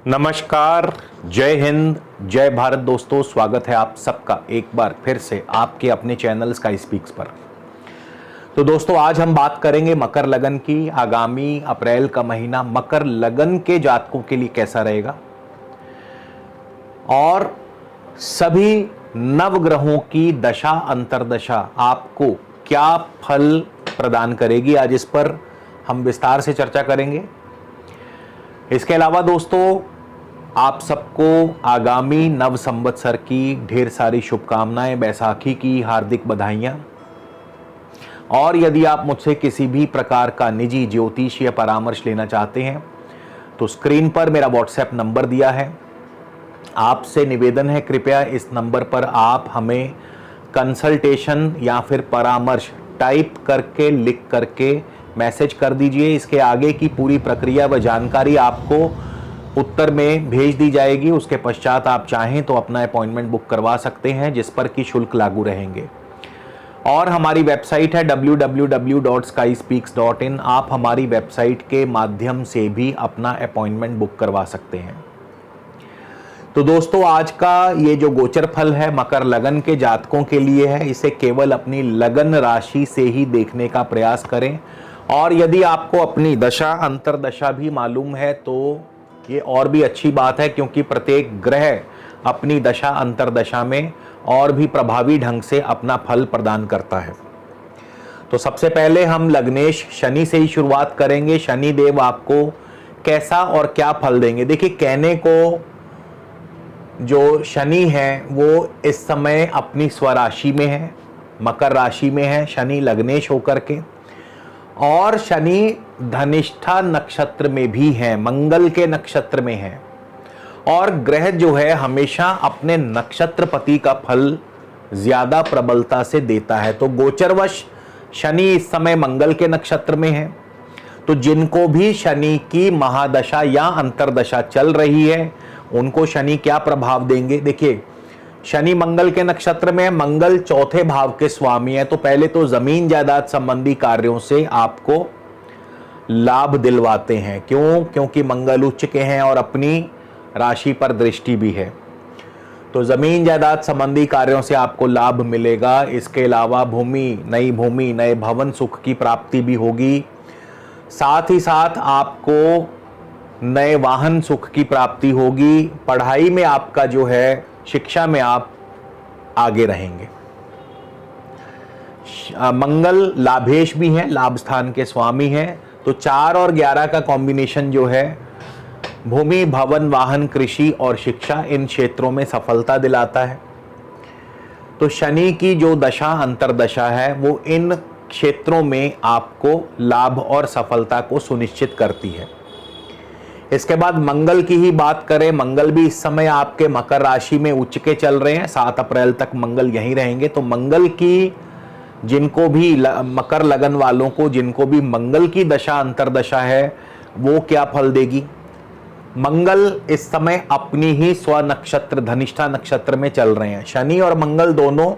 नमस्कार, जय हिंद, जय भारत दोस्तों। स्वागत है आप सबका एक बार फिर से आपके अपने चैनल स्काई स्पीक्स पर। तो दोस्तों आज हम बात करेंगे मकर लगन की। आगामी अप्रैल का महीना मकर लगन के जातकों के लिए कैसा रहेगा और सभी नवग्रहों की दशा अंतर्दशा आपको क्या फल प्रदान करेगी, आज इस पर हम विस्तार से चर्चा करेंगे। इसके अलावा दोस्तों आप सबको आगामी नव संवत्सर की ढेर सारी शुभकामनाएं, बैसाखी की हार्दिक बधाइयां। और यदि आप मुझसे किसी भी प्रकार का निजी ज्योतिषीय परामर्श लेना चाहते हैं तो स्क्रीन पर मेरा व्हाट्सएप नंबर दिया है। आपसे निवेदन है, कृपया इस नंबर पर आप हमें कंसल्टेशन या फिर परामर्श टाइप करके लिख करके मैसेज कर दीजिए। इसके आगे की पूरी प्रक्रिया व जानकारी आपको उत्तर में भेज दी जाएगी। उसके पश्चात आप चाहें तो अपना अपॉइंटमेंट बुक करवा सकते हैं, जिस पर कि शुल्क लागू रहेंगे। और हमारी वेबसाइट है www.skyspeaks.in। आप हमारी वेबसाइट के माध्यम से भी अपना अपॉइंटमेंट बुक करवा सकते हैं। तो दोस्तों आज का ये जो गोचर फल है मकर लगन के जातकों के लिए है। इसे केवल अपनी लगन राशि से ही देखने का प्रयास करें। और यदि आपको अपनी दशा अंतरदशा भी मालूम है तो ये और भी अच्छी बात है, क्योंकि प्रत्येक ग्रह अपनी दशा अंतरदशा में और भी प्रभावी ढंग से अपना फल प्रदान करता है। तो सबसे पहले हम लग्नेश शनि से ही शुरुआत करेंगे। शनि देव आपको कैसा और क्या फल देंगे। देखिए, कहने को जो शनि है वो इस समय अपनी स्वराशि में है, मकर राशि में है शनि लग्नेश होकर के। और शनि धनिष्ठा नक्षत्र में भी है, मंगल के नक्षत्र में है। और ग्रह जो है हमेशा अपने नक्षत्रपति का फल ज्यादा प्रबलता से देता है। तो गोचरवश शनि इस समय मंगल के नक्षत्र में है। तो जिनको भी शनि की महादशा या अंतरदशा चल रही है उनको शनि क्या प्रभाव देंगे। देखिए, शनि मंगल के नक्षत्र में है, मंगल चौथे भाव के स्वामी है। तो पहले तो जमीन जायदाद संबंधी कार्यों से आपको लाभ दिलवाते हैं। क्यों? क्योंकि मंगल उच्च के हैं और अपनी राशि पर दृष्टि भी है। तो जमीन जायदाद संबंधी कार्यों से आपको लाभ मिलेगा। इसके अलावा भूमि, नए भवन सुख की प्राप्ति भी होगी। साथ ही साथ आपको नए वाहन सुख की प्राप्ति होगी। पढ़ाई में आपका जो है, शिक्षा में आप आगे रहेंगे। मंगल लाभेश भी हैं, लाभ स्थान के स्वामी हैं। तो 4 और 11 का कॉम्बिनेशन जो है भूमि, भवन, वाहन, कृषि और शिक्षा, इन क्षेत्रों में सफलता दिलाता है। तो शनि की जो दशा अंतरदशा है वो इन क्षेत्रों में आपको लाभ और सफलता को सुनिश्चित करती है। इसके बाद मंगल की ही बात करें, मंगल भी इस समय आपके मकर राशि में उच्च के चल रहे हैं। 7 अप्रैल तक मंगल यहीं रहेंगे। तो मंगल की जिनको भी मकर लगन वालों को जिनको भी मंगल की दशा अंतरदशा है वो क्या फल देगी। मंगल इस समय अपनी ही स्व नक्षत्र धनिष्ठा नक्षत्र में चल रहे हैं। शनि और मंगल दोनों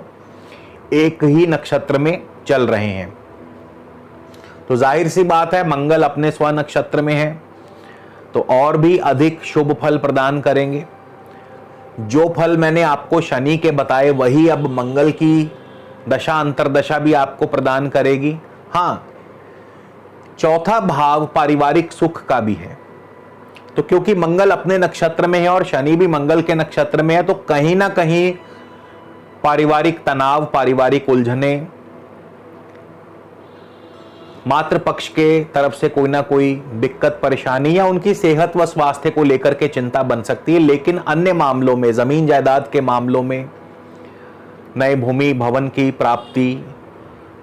एक ही नक्षत्र में चल रहे हैं। तो जाहिर सी बात है मंगल अपने स्व नक्षत्र में है तो और भी अधिक शुभ फल प्रदान करेंगे। जो फल मैंने आपको शनि के बताए वही अब मंगल की दशा अंतरदशा भी आपको प्रदान करेगी। हाँ, चौथा भाव पारिवारिक सुख का भी है। तो क्योंकि मंगल अपने नक्षत्र में है और शनि भी मंगल के नक्षत्र में है तो कहीं ना कहीं पारिवारिक तनाव, पारिवारिक उलझने, मातृ पक्ष के तरफ से कोई ना कोई दिक्कत परेशानी या उनकी सेहत व स्वास्थ्य को लेकर के चिंता बन सकती है। लेकिन अन्य मामलों में, जमीन जायदाद के मामलों में, नए भूमि भवन की प्राप्ति,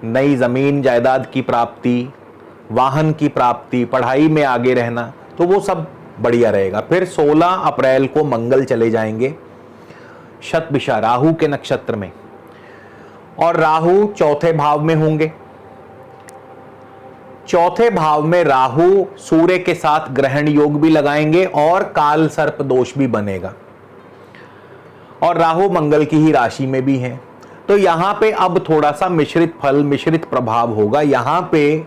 नई जमीन जायदाद की प्राप्ति, वाहन की प्राप्ति, पढ़ाई में आगे रहना, तो वो सब बढ़िया रहेगा। फिर 16 अप्रैल को मंगल चले जाएंगे शतभिषा राहु के नक्षत्र में और राहु चौथे भाव में होंगे। चौथे भाव में राहु सूर्य के साथ ग्रहण योग भी लगाएंगे और काल सर्प दोष भी बनेगा। और राहु मंगल की ही राशि में भी है। तो यहां पे अब थोड़ा सा मिश्रित फल, मिश्रित प्रभाव होगा। यहां पे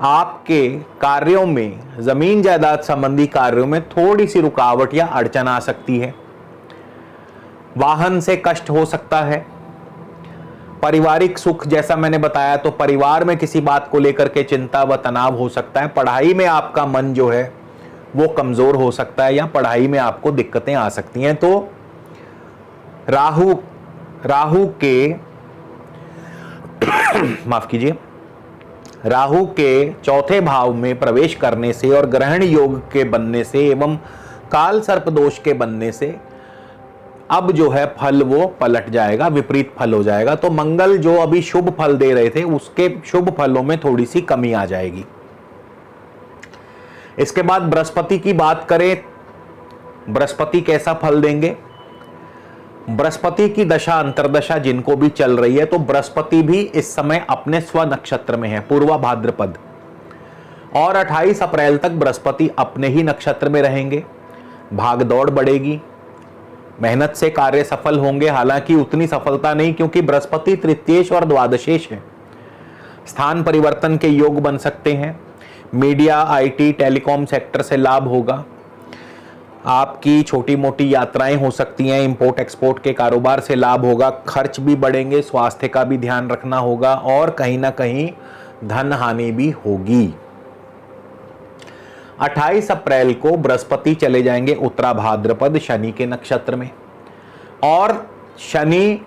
आपके कार्यों में, जमीन जायदाद संबंधी कार्यों में थोड़ी सी रुकावट या अड़चन आ सकती है। वाहन से कष्ट हो सकता है। पारिवारिक सुख, जैसा मैंने बताया, तो परिवार में किसी बात को लेकर के चिंता व तनाव हो सकता है। पढ़ाई में आपका मन जो है वो कमजोर हो सकता है या पढ़ाई में आपको दिक्कतें आ सकती हैं। तो राहु के माफ कीजिए, राहु के चौथे भाव में प्रवेश करने से और ग्रहण योग के बनने से एवं काल सर्प दोष के बनने से अब जो है फल वो पलट जाएगा, विपरीत फल हो जाएगा। तो मंगल जो अभी शुभ फल दे रहे थे उसके शुभ फलों में थोड़ी सी कमी आ जाएगी। इसके बाद बृहस्पति की बात करें, बृहस्पति कैसा फल देंगे? बृहस्पति की दशा अंतरदशा जिनको भी चल रही है, तो बृहस्पति भी इस समय अपने स्व नक्षत्र में है, पूर्वा भाद्रपद, और 28 अप्रैल तक बृहस्पति अपने ही नक्षत्र में रहेंगे। भागदौड़ बढ़ेगी, मेहनत से कार्य सफल होंगे, हालांकि उतनी सफलता नहीं क्योंकि बृहस्पति तृतीयेश और द्वादशेश है। स्थान परिवर्तन के योग बन सकते हैं। मीडिया, आईटी, टेलीकॉम सेक्टर से लाभ होगा। आपकी छोटी मोटी यात्राएं हो सकती हैं। इंपोर्ट एक्सपोर्ट के कारोबार से लाभ होगा। खर्च भी बढ़ेंगे, स्वास्थ्य का भी ध्यान रखना होगा और कहीं ना कहीं धन हानि भी होगी। 28 अप्रैल को बृहस्पति चले जाएंगे उत्तरा भाद्रपद शनि के नक्षत्र में, और शनि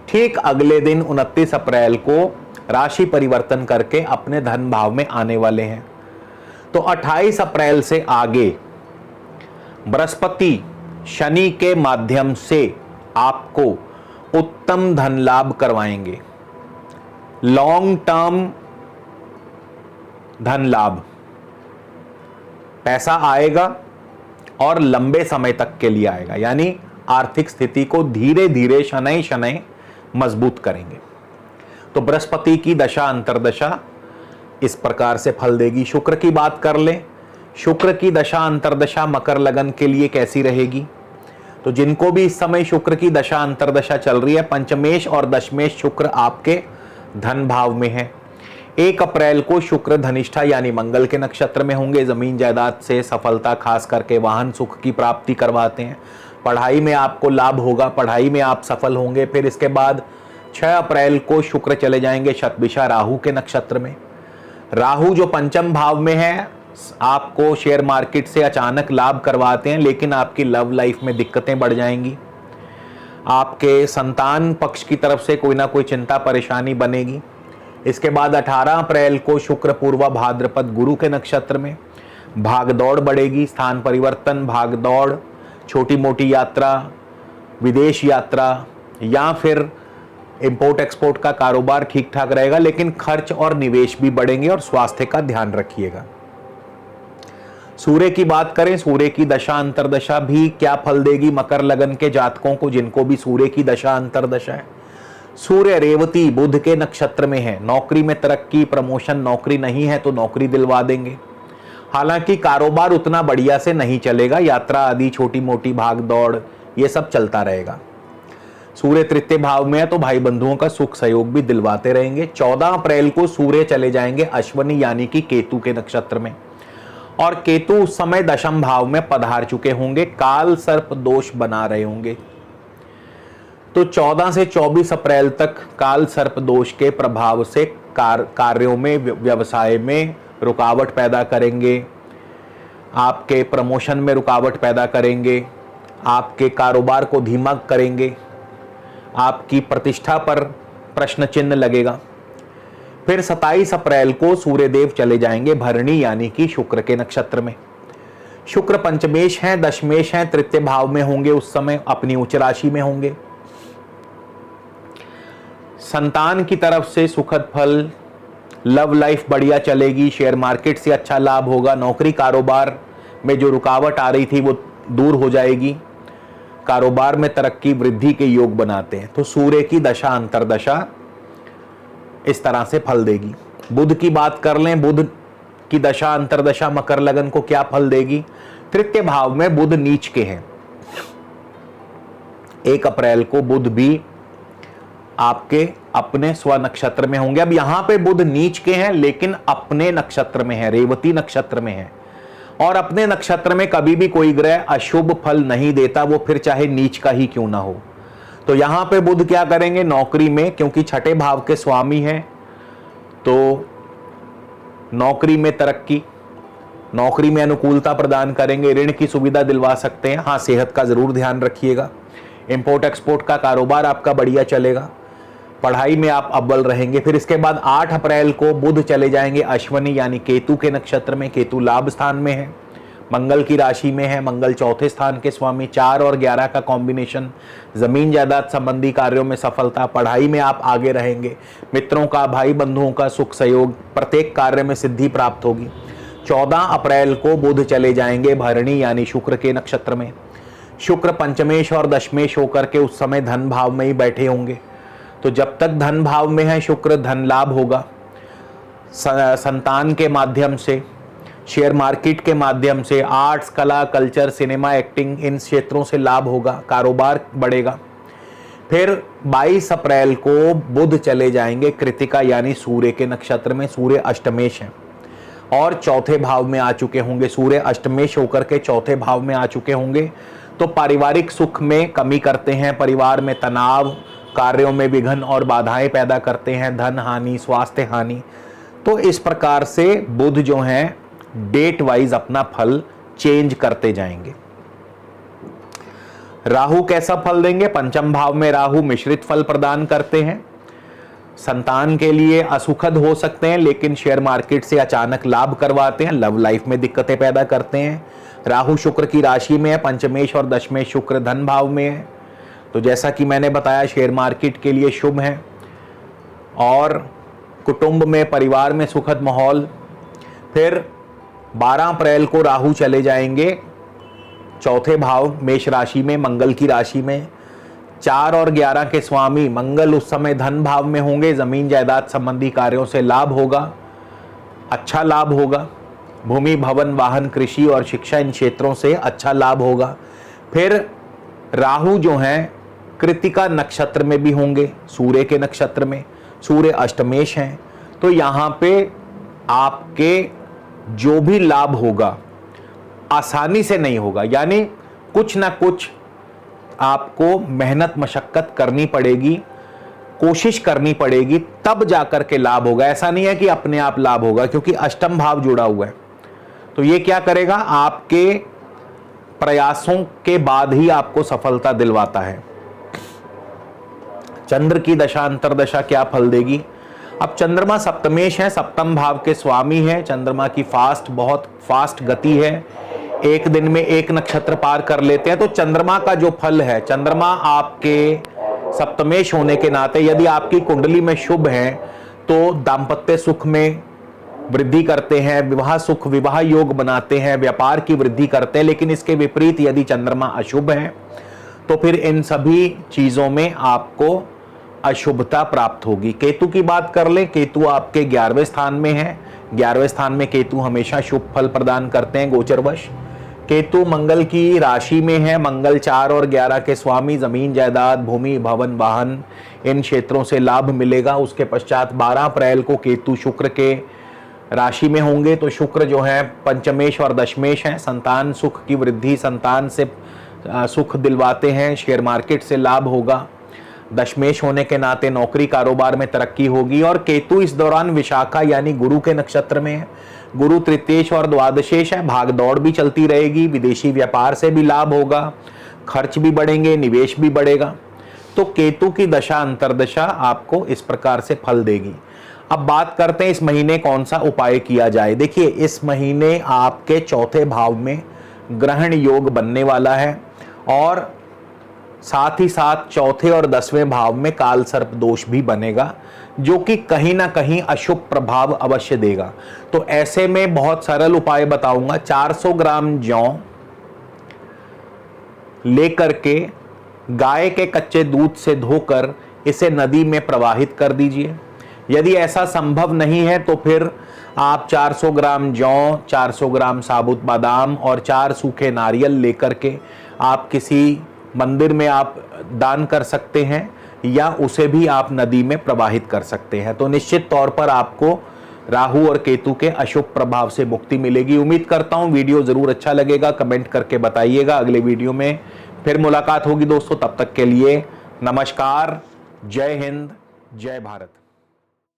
ठीक अगले दिन 29 अप्रैल को राशि परिवर्तन करके अपने धन भाव में आने वाले हैं। तो 28 अप्रैल से आगे बृहस्पति शनि के माध्यम से आपको उत्तम धन लाभ करवाएंगे, लॉन्ग टर्म धन लाभ। पैसा आएगा और लंबे समय तक के लिए आएगा, यानी आर्थिक स्थिति को धीरे धीरे शनै शनै मजबूत करेंगे। तो बृहस्पति की दशा अंतरदशा इस प्रकार से फल देगी। शुक्र की बात कर लें, शुक्र की दशा अंतरदशा मकर लगन के लिए कैसी रहेगी? तो जिनको भी इस समय शुक्र की दशा अंतरदशा चल रही है, पंचमेश और दशमेश शुक्र आपके धन भाव में है। 1 अप्रैल को शुक्र धनिष्ठा यानी मंगल के नक्षत्र में होंगे। जमीन जायदाद से सफलता, खास करके वाहन सुख की प्राप्ति करवाते हैं। पढ़ाई में आपको लाभ होगा, पढ़ाई में आप सफल होंगे। फिर इसके बाद 6 अप्रैल को शुक्र चले जाएंगे शतभिषा राहु के नक्षत्र में। राहु जो पंचम भाव में है, आपको शेयर मार्केट से अचानक लाभ करवाते हैं, लेकिन आपकी लव लाइफ में दिक्कतें बढ़ जाएंगी। आपके संतान पक्ष की तरफ से कोई ना कोई चिंता परेशानी बनेगी। इसके बाद 18 अप्रैल को शुक्र पूर्वा भाद्रपद गुरु के नक्षत्र में, भागदौड़ बढ़ेगी, स्थान परिवर्तन, भागदौड़, छोटी मोटी यात्रा, विदेश यात्रा या फिर इंपोर्ट एक्सपोर्ट का कारोबार ठीक ठाक रहेगा, लेकिन खर्च और निवेश भी बढ़ेंगे और स्वास्थ्य का ध्यान रखिएगा। सूर्य की बात करें, सूर्य की दशा अंतरदशा भी क्या फल देगी मकर लगन के जातकों को जिनको भी सूर्य की दशा अंतरदशा है? सूर्य रेवती बुध के नक्षत्र में है। नौकरी में तरक्की, प्रमोशन, नौकरी नहीं है तो नौकरी दिलवा देंगे। हालांकि कारोबार उतना बढ़िया से नहीं चलेगा, यात्रा आदि छोटी मोटी भाग दौड़ ये सब चलता रहेगा। सूर्य तृतीय भाव में है तो भाई बंधुओं का सुख सहयोग भी दिलवाते रहेंगे। 14 अप्रैल को सूर्य चले जाएंगे अश्विनी यानी कि केतु के नक्षत्र में, और केतु उस समय दशम भाव में पधार चुके होंगे, काल सर्प दोष बना रहे होंगे। तो 14 से 24 अप्रैल तक काल सर्प दोष के प्रभाव से कार्यों में, व्यवसाय में रुकावट पैदा करेंगे, आपके प्रमोशन में रुकावट पैदा करेंगे, आपके कारोबार को धीमा करेंगे, आपकी प्रतिष्ठा पर प्रश्न चिन्ह लगेगा। फिर 27 अप्रैल को सूर्यदेव चले जाएंगे भरणी यानी कि शुक्र के नक्षत्र में। शुक्र पंचमेश हैं, दशमेश हैं, तृतीय भाव में होंगे, उस समय अपनी उच्च राशि में होंगे। संतान की तरफ से सुखद फल, लव लाइफ बढ़िया चलेगी, शेयर मार्केट से अच्छा लाभ होगा, नौकरी कारोबार में जो रुकावट आ रही थी वो दूर हो जाएगी, कारोबार में तरक्की वृद्धि के योग बनाते हैं। तो सूर्य की दशा अंतरदशा इस तरह से फल देगी। बुध की बात कर लें, बुध की दशा अंतरदशा मकर लगन को क्या फल देगी? तृतीय भाव में बुध नीच के हैं। 1 अप्रैल को बुध भी आपके अपने स्व नक्षत्र में होंगे। अब यहां पे बुध नीच के हैं लेकिन अपने नक्षत्र में है, रेवती नक्षत्र में है, और अपने नक्षत्र में कभी भी कोई ग्रह अशुभ फल नहीं देता, वो फिर चाहे नीच का ही क्यों ना हो। तो यहां पे बुध क्या करेंगे, नौकरी में, क्योंकि छठे भाव के स्वामी हैं, तो नौकरी में तरक्की, नौकरी में अनुकूलता प्रदान करेंगे, ऋण की सुविधा दिलवा सकते हैं। हाँ, सेहत का जरूर ध्यान रखिएगा। इंपोर्ट एक्सपोर्ट का कारोबार आपका बढ़िया चलेगा, पढ़ाई में आप अव्वल रहेंगे। फिर इसके बाद 8 अप्रैल को बुध चले जाएंगे अश्विनी यानी केतु के नक्षत्र में। केतु लाभ स्थान में है, मंगल की राशि में है, मंगल चौथे स्थान के स्वामी। 4 और 11 का कॉम्बिनेशन, जमीन जायदाद संबंधी कार्यों में सफलता, पढ़ाई में आप आगे रहेंगे, मित्रों का, भाई बंधुओं का सुख सहयोग, प्रत्येक कार्य में सिद्धि प्राप्त होगी। 14 अप्रैल को बुध चले जाएंगे भरणी यानी शुक्र के नक्षत्र में। शुक्र पंचमेश और दशमेश होकर के उस समय धन भाव में ही बैठे होंगे, तो जब तक धन भाव में है शुक्र, धन लाभ होगा, संतान के माध्यम से, शेयर मार्केट के माध्यम से, आर्ट्स, कला, कल्चर, सिनेमा, एक्टिंग, इन क्षेत्रों से लाभ होगा, कारोबार बढ़ेगा। फिर 22 अप्रैल को बुध चले जाएंगे कृतिका यानी सूर्य के नक्षत्र में। सूर्य अष्टमेश है और चौथे भाव में आ चुके होंगे, सूर्य अष्टमेश होकर के चौथे भाव में आ चुके होंगे, तो पारिवारिक सुख में कमी करते हैं, परिवार में तनाव, कार्यों में विघ्न और बाधाएं पैदा करते हैं, धन हानि, स्वास्थ्य हानि। तो इस प्रकार से बुध जो हैं डेट वाइज अपना फल चेंज करते जाएंगे। राहु कैसा फल देंगे, पंचम भाव में राहु मिश्रित फल प्रदान करते हैं, संतान के लिए असुखद हो सकते हैं लेकिन शेयर मार्केट से अचानक लाभ करवाते हैं, लव लाइफ में दिक्कतें पैदा करते हैं। राहु शुक्र की राशि में है, पंचमेश और दशमेश शुक्र धन भाव में है, तो जैसा कि मैंने बताया शेयर मार्केट के लिए शुभ है, और कुटुंब में, परिवार में सुखद माहौल। फिर 12 अप्रैल को राहु चले जाएंगे चौथे भाव मेष राशि में, मंगल की राशि में। 4 और 11 के स्वामी मंगल उस समय धन भाव में होंगे, जमीन जायदाद संबंधी कार्यों से लाभ होगा, अच्छा लाभ होगा, भूमि, भवन, वाहन, कृषि और शिक्षा, इन क्षेत्रों से अच्छा लाभ होगा। फिर राहु जो हैं कृतिका नक्षत्र में भी होंगे, सूर्य के नक्षत्र में, सूर्य अष्टमेश हैं, तो यहाँ पे आपके जो भी लाभ होगा आसानी से नहीं होगा, यानी कुछ ना कुछ आपको मेहनत मशक्कत करनी पड़ेगी, कोशिश करनी पड़ेगी, तब जाकर के लाभ होगा। ऐसा नहीं है कि अपने आप लाभ होगा, क्योंकि अष्टम भाव जुड़ा हुआ है, तो ये क्या करेगा, आपके प्रयासों के बाद ही आपको सफलता दिलवाता है। चंद्र की दशा अंतरदशा क्या फल देगी। अब चंद्रमा सप्तमेश है, सप्तम भाव के स्वामी है, चंद्रमा की बहुत फास्ट गति है, एक दिन में एक नक्षत्र पार कर लेते हैं। तो चंद्रमा का जो फल है, चंद्रमा आपके सप्तमेश होने के नाते यदि आपकी कुंडली में शुभ है तो दाम्पत्य सुख में वृद्धि करते हैं, विवाह सुख, विवाह योग बनाते हैं, व्यापार की वृद्धि करते हैं। लेकिन इसके विपरीत यदि चंद्रमा अशुभ है तो फिर इन सभी चीजों में आपको अशुभता प्राप्त होगी। केतु की बात कर ले, केतु आपके 11वें स्थान में है, 11वें स्थान में केतु हमेशा शुभ फल प्रदान करते हैं गोचरवश। केतु मंगल की राशि में है, मंगल 4 और 11 के स्वामी, जमीन जायदाद, भूमि, भवन, वाहन, इन क्षेत्रों से लाभ मिलेगा। उसके पश्चात 12 अप्रैल को केतु शुक्र के राशि में होंगे, तो शुक्र जो है पंचमेश और दशमेश हैं, संतान सुख की वृद्धि, संतान से सुख दिलवाते हैं, शेयर मार्केट से लाभ होगा, दशमेश होने के नाते नौकरी कारोबार में तरक्की होगी। और केतु इस दौरान विशाखा यानी गुरु के नक्षत्र में है, गुरु तृतीयेश और द्वादशेश है, भाग दौड़ भी चलती रहेगी, विदेशी व्यापार से भी लाभ होगा, खर्च भी बढ़ेंगे, निवेश भी बढ़ेगा। तो केतु की दशा अंतरदशा आपको इस प्रकार से फल देगी। अब बात करते हैं इस महीने कौन सा उपाय किया जाए। देखिए, इस महीने आपके चौथे भाव में ग्रहण योग बनने वाला है और साथ ही साथ चौथे और 10वें भाव में काल सर्प दोष भी बनेगा, जो कि कहीं ना कहीं अशुभ प्रभाव अवश्य देगा। तो ऐसे में बहुत सरल उपाय बताऊंगा। 400 ग्राम जौ लेकर के गाय के कच्चे दूध से धोकर इसे नदी में प्रवाहित कर दीजिए। यदि ऐसा संभव नहीं है तो फिर आप 400 ग्राम जौ, 400 ग्राम साबुत बादाम और 4 सूखे नारियल लेकर के आप किसी मंदिर में आप दान कर सकते हैं, या उसे भी आप नदी में प्रवाहित कर सकते हैं। तो निश्चित तौर पर आपको राहु और केतु के अशुभ प्रभाव से मुक्ति मिलेगी। उम्मीद करता हूं वीडियो जरूर अच्छा लगेगा, कमेंट करके बताइएगा। अगले वीडियो में फिर मुलाकात होगी दोस्तों, तब तक के लिए नमस्कार, जय हिंद, जय भारत।